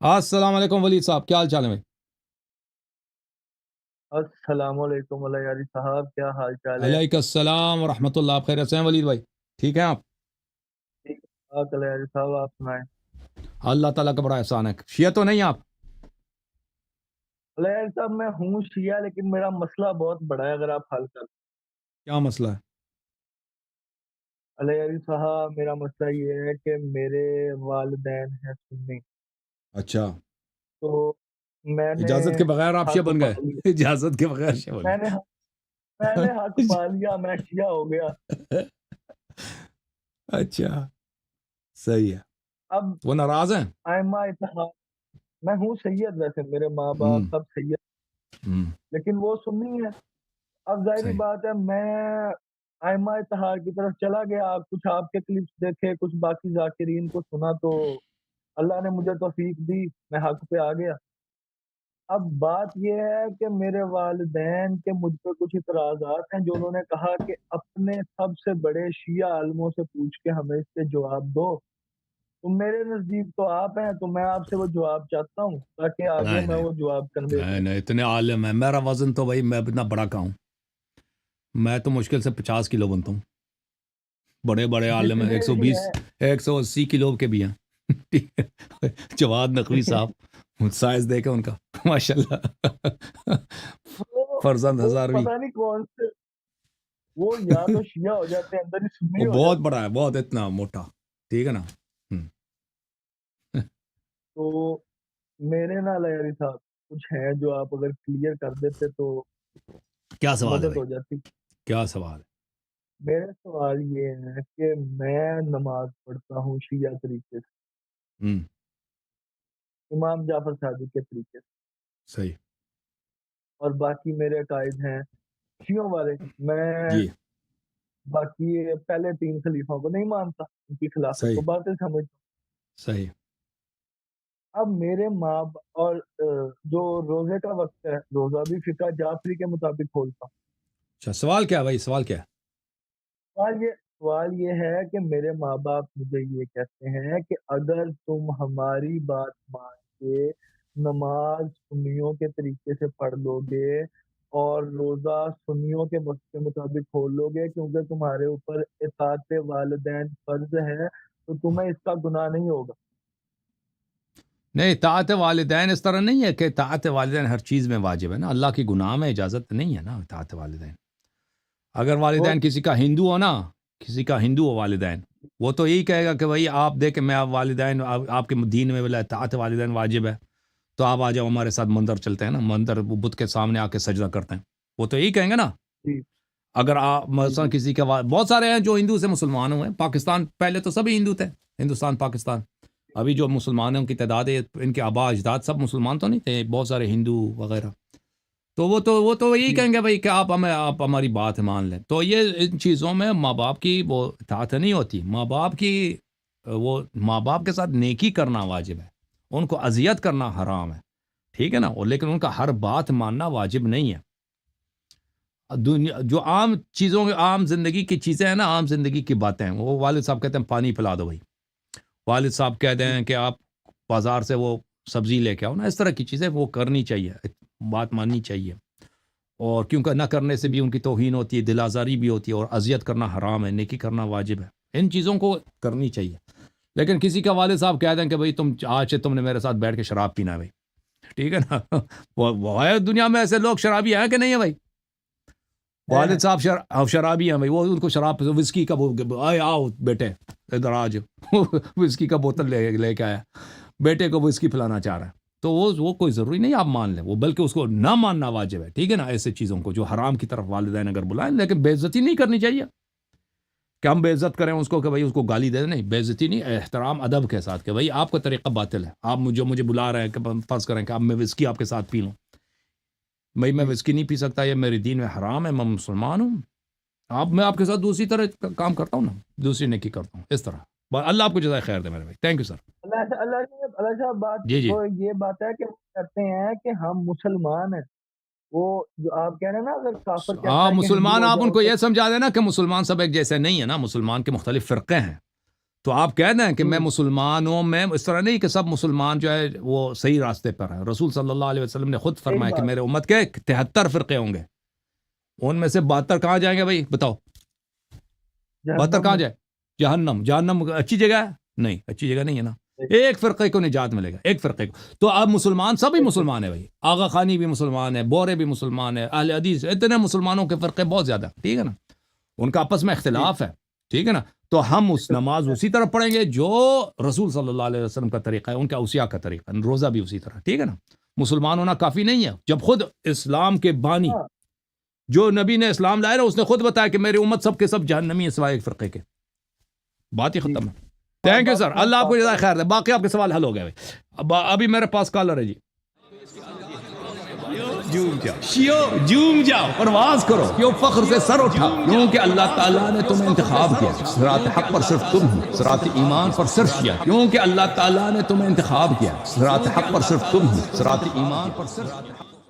السلام علیکم ولید صاحب، کیا حال چال ہے بھائی؟ السلام علیکم اللہ یاری صاحب، کیا حال چال ہے؟ علیکم السلام ورحمۃ اللہ، آپ خیریت سے ہیں ولید بھائی؟ ٹھیک ہیں آپ؟ ٹھیک ٹھاک اللہ یاری صاحب، آپ سنائیں۔ اللہ تعالیٰ کا بڑا احسان ہے. شیعہ تو نہیں آپ؟ اللہ یاری صاحب میں ہوں شیعہ، لیکن میرا مسئلہ بہت بڑا ہے، اگر آپ حل کر۔ کیا مسئلہ ہے؟ اللہ یاری صاحب میرا مسئلہ یہ ہے کہ میرے والدین ہیں سنی، اچھا، تو میں نے اجازت کے بغیر آپ شیعہ حق بن پا گئے؟ لیا، اجازت کے بغیر شیعہ بن میں نے میں نے حق گئے؟ پا لیا، میں شیعہ ہو گیا۔ اچھا، صحیح ہے. اب وہ ناراض ہیں؟ ائمہ اتحاد، میں ہوں سید، ویسے میرے ماں باپ ہوں سب سید، ہوں لیکن وہ سنی ہے۔ اب ظاہری صحیح. بات ہے، میں ائمہ اتحاد کی طرف چلا گیا، کچھ آپ کے کلپس دیکھے، کچھ باقی ذاکرین کو سنا، تو اللہ نے مجھے توفیق دی، میں حق پہ آ گیا۔ اب بات یہ ہے کہ میرے والدین کے مجھ پہ کچھ اعتراضات ہیں، جو انہوں نے کہا کہ اپنے سب سے بڑے شیعہ عالموں سے پوچھ کے ہمیں اس کے جواب دو، تو میرے نزدیک تو آپ ہیں، تو میں آپ سے وہ جواب چاہتا ہوں تاکہ آگے نہیں میں نہیں وہ جواب کنوے نہیں کروں۔ نہیں، اتنے عالم ہے. میرا وزن تو بھائی میں اتنا بڑا کا ہوں. میں تو مشکل سے 50 کلو بنتا ہوں. بڑے بڑے عالم ہیں، جتنے بھی 120 ہیں 180 کلو کے بھی ہیں. ٹھیک ہے؟ جواد نقوی صاحب سائز دیکھے ان کا، ماشاء اللہ. وہ فرزند وہ ہزاروی. پتہ نہیں کون سے، وہ یا تو شیعہ ہو جاتے ہیں، اندر ہی وہ سنی ہو بہت جاتے بڑا ہے، بہت اتنا موٹا. ٹھیک ہے نا؟ ہم. ہیں۔ تو میرے نا لیری صاحب کچھ ہیں جو آپ اگر کلیئر کر دیتے تو کیا سوال ہے مدد بھائی؟ ہو جاتی۔ کیا سوال ہے؟ میرا سوال یہ ہے کہ میں نماز پڑھتا ہوں شیعہ طریقے سے، ہم. امام جعفر صادق کے طریقے سے، صحیح. اور باقی میرے عقائد ہیں شیعوں والے۔ میں جی. باقی پہلے 3 خلیفوں کو نہیں مانتا، ان کی خلافت صحیح. کو باطل سمجھتا صحیح. ہوں۔ اب میرے ماں اور جو روزے کا وقت ہے، روزہ بھی فقہ جعفری کے مطابق کھولتا ہوں۔ اچھا، سوال کیا ہے بھائی؟ سوال کیا ہے؟ سوال یہ ہے کہ میرے ماں باپ مجھے یہ کہتے ہیں کہ اگر تم ہماری بات مان کے نماز سنیوں کے طریقے سے پڑھ لو گے اور روزہ سنیوں کے وقت کے مطابق کھول لو گے، کیونکہ تمہارے اوپر اطاعت والدین فرض ہے، تو تمہیں اس کا گناہ نہیں ہوگا۔ نہیں، اطاعت والدین اس طرح نہیں ہے کہ اطاعت والدین ہر چیز میں واجب ہے نا. اللہ کی گناہ میں اجازت نہیں ہے نا اطاعت والدین. اگر وہ والدین کسی کا ہندو ہو نا، کسی کا ہندو ہو والدین، وہ تو یہی کہے گا کہ بھائی آپ دیکھیں میں آپ والدین آپ کے دین میں بلا اطاعت والدین واجب ہے، تو آپ آ جاؤ ہمارے ساتھ مندر چلتے ہیں نا، مندر وہ بت کے سامنے آ کے سجدہ کرتے ہیں. وہ تو یہی کہیں گے نا. جی اگر آپ جی مثلا جی کسی کے بہت سارے ہیں جو ہندو سے مسلمان ہوئے ہیں. پاکستان پہلے تو سبھی ہندو تھے، ہندوستان پاکستان. ابھی جو مسلمانوں کی تعداد ہے، ان کے آبا اجداد سب مسلمان تو نہیں تھے، بہت سارے ہندو وغیرہ. تو وہ تو یہی جی کہیں گے بھائی کہ آپ ہماری بات مان لیں. تو یہ ان چیزوں میں ماں باپ کی وہ اطاعت نہیں ہوتی. ماں باپ کی وہ ماں باپ کے ساتھ نیکی کرنا واجب ہے، ان کو اذیت کرنا حرام ہے. ٹھیک ہے نا؟ اور لیکن ان کا ہر بات ماننا واجب نہیں ہے. دنیا جو عام چیزوں عام زندگی کی چیزیں ہیں نا، عام زندگی کی باتیں ہیں، وہ والد صاحب کہتے ہیں پانی پلا دو بھائی. والد صاحب کہہ جی دیں کہ آپ بازار سے وہ سبزی لے کے آؤ نا، اس طرح کی چیزیں وہ کرنی چاہیے، بات ماننی چاہیے. اور کیونکہ نہ کرنے سے جی بھی ان کی توہین ہوتی ہے، دل آزاری بھی ہوتی ہے، اور اذیت کرنا حرام ہے، نیکی کرنا واجب ہے. ان چیزوں کو کرنی چاہیے. لیکن کسی کا والد صاحب کہہ دیں کہ بھائی تم آج سے تم نے میرے ساتھ بیٹھ کے شراب پینا ہے بھائی. ٹھیک ہے نا؟ وہ ہے دنیا میں ایسے لوگ شرابی ہیں کہ نہیں ہے بھائی؟ ہیں۔ والد صاحب شرابی ہیں بھائی، وہ ان کو شراب وسکی کا آئے آؤ بیٹے ادھر آج وسکی کا بوتل لے کے آیا، بیٹے کو وسکی پلانا چاہ رہا ہے. تو وہ کوئی ضروری نہیں آپ مان لیں، وہ بلکہ اس کو نہ ماننا واجب ہے. ٹھیک ہے نا؟ ایسے چیزوں کو جو حرام کی طرف والدین اگر بلائیں، لیکن بے عزتی نہیں کرنی چاہیے کہ ہم بے عزت کریں اس کو کہ بھائی اس کو گالی دے دیں. نہیں، بے عزتی نہیں، احترام ادب کے ساتھ کہ بھائی آپ کا طریقہ باطل ہے. آپ مجھے بلا رہے ہیں کہ فرض کریں کہ اب میں وسکی آپ کے ساتھ پی لوں، بھائی میں جی وسکی نہیں پی سکتا، یہ میرے دین میں حرام ہے، میں مسلمان ہوں. میں آپ کے ساتھ دوسری طرح کام کرتا ہوں نا، دوسری نیکی کرتا ہوں اس طرح. اللہ آپ کو جزائے خیر دے میرے بھائی. Thank you sir. اللہ صاحب بات جی جی. وہ یہ بات ہے کہ وہ کہتے ہیں کہ ہم مسلمان ہیں، وہ جو آپ کہہ رہے ہیں نا، اگر کافر کہتا ہے کہ ہندو مسلمان ہو آپ ان جاؤ کو تو یہ سمجھا دینا کہ مسلمان سب ایک جیسے نہیں ہے نا، مسلمان کے مختلف فرقے ہیں. تو آپ کہہ دیں کہ میں مسلمان ہوں، میں اس طرح نہیں کہ سب مسلمان جو ہے وہ صحیح راستے پر ہیں. رسول صلی اللہ علیہ وسلم نے خود فرمایا کہ میرے امت کے 73 فرقے ہوں گے، ان میں سے 72 کہاں جائیں گے بھائی بتاؤ؟ 72 کہاں جائے؟ جہنم. جہنم اچھی جگہ ہے؟ نہیں، اچھی جگہ نہیں ہے نا. ایک فرقے کو نجات ملے گا، ایک فرقے کو. تو اب مسلمان سبھی مسلمان ہیں بھائی، آغا خانی بھی مسلمان ہے، بورے بھی مسلمان ہے، اہل حدیث، اتنے مسلمانوں کے فرقے بہت زیادہ، ٹھیک ہے نا. ان کا آپس میں اختلاف ہے، ٹھیک ہے نا. تو ہم اس نماز اسی طرح پڑھیں گے جو رسول صلی اللہ علیہ وسلم کا طریقہ ہے، ان کا اوصیاء کا طریقہ، روزہ بھی اسی طرح، ٹھیک ہے نا. مسلمان ہونا کافی نہیں ہے جب خود اسلام کے بانی جو نبی نے اسلام لایا نا، اس نے خود بتایا کہ میری امت سب کے سب جہنمی ہے سوائے ایک فرقے کے. بات ہی ختم ہے. تھینک یو سر، اللہ آپ کو جزائے خیر دے. باقی آپ کے سوال حل ہو گئے بھائی. ابھی میرے پاس کالر ہے جی. جھوم جاؤ پرواز کرو، کیوں فخر سے سر اٹھا، کیونکہ اللہ تعالیٰ نے تمہیں انتخاب کیا. صراط حق پر صرف تم ہو، صراط ایمان پر صرف کیا، کیونکہ اللہ تعالیٰ نے تمہیں انتخاب کیا. صراط حق پر صرف تم ہو، صراط ایمان پر صرف